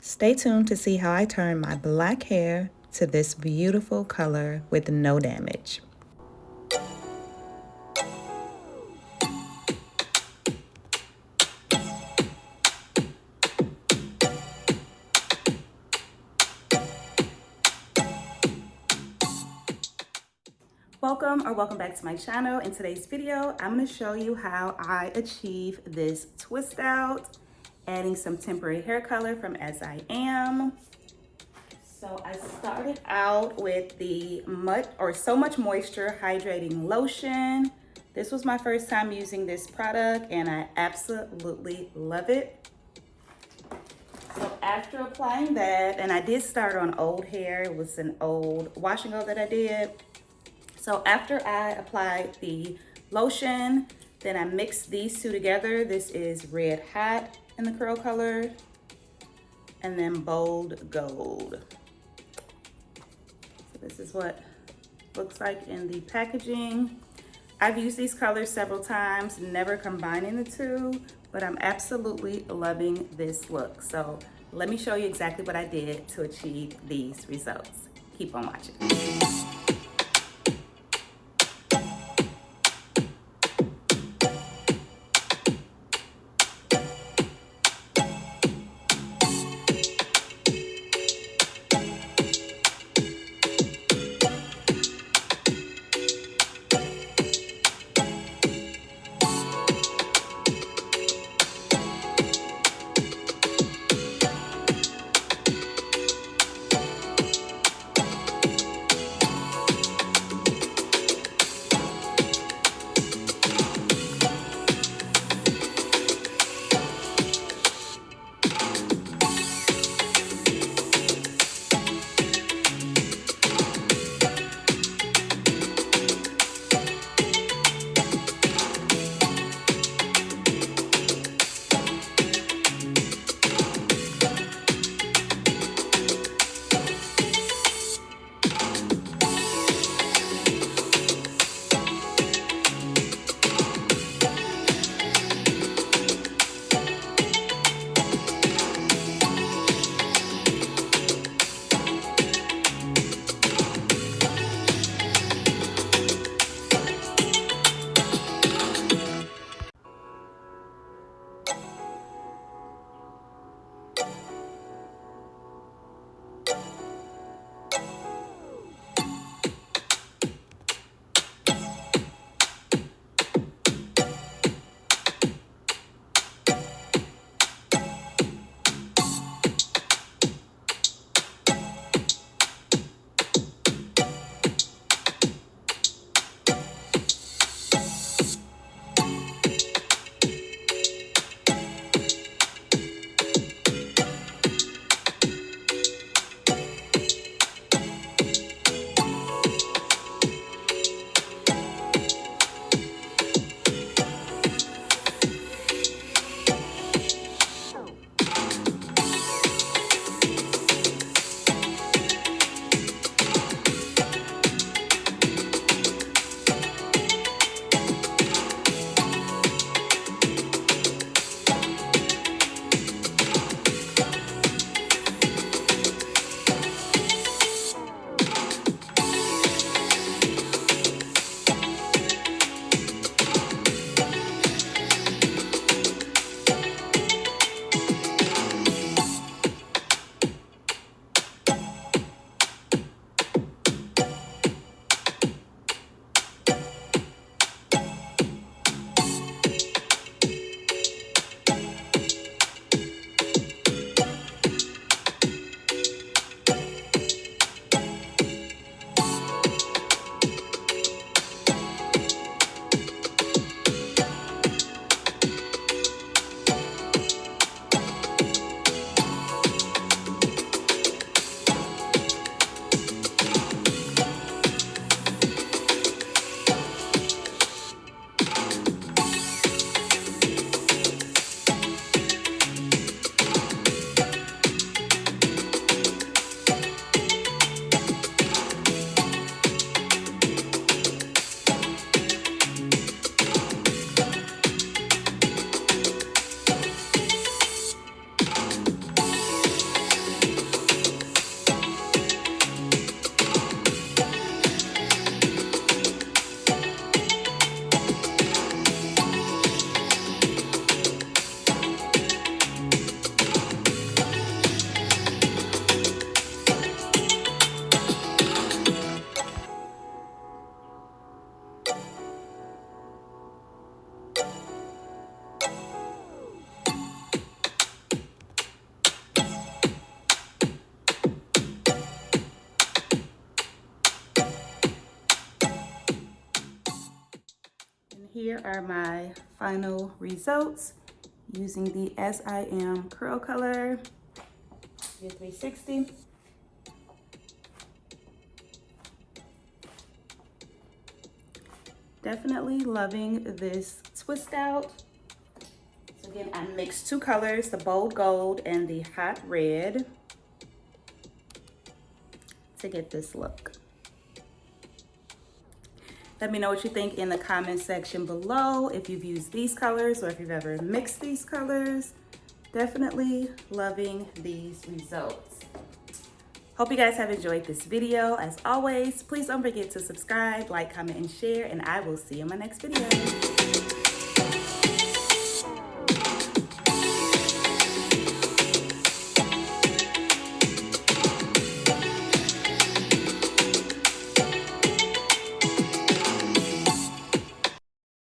Stay tuned to see how I turn my black hair to this beautiful color with no damage. Welcome back to my channel. In today's video, I'm going to show you how I achieve this twist out, adding some temporary hair color from As I Am. So I started out with the So Much Moisture Hydrating Lotion. This was my first time using this product and I absolutely love it. So after applying that, and I did start on old hair, it was an old wash and go that I did. So after I applied the lotion, then I mixed these two together. This is Red Hot in the curl color, and then Bold Gold. So this is what it looks like in the packaging. I've used these colors several times, never combining the two, but I'm absolutely loving this look. So let me show you exactly what I did to achieve these results. Keep on watching. here are my final results using the As I Am curl color, your 360. Definitely loving this twist out. So again, I mixed two colors, the bold gold and the hot red, to get this look. Let me know what you think in the comment section below, if you've used these colors or if you've ever mixed these colors. Definitely loving these results. Hope you guys have enjoyed this video. As always, please don't forget to subscribe, like, comment, and share, and I will see you in my next video.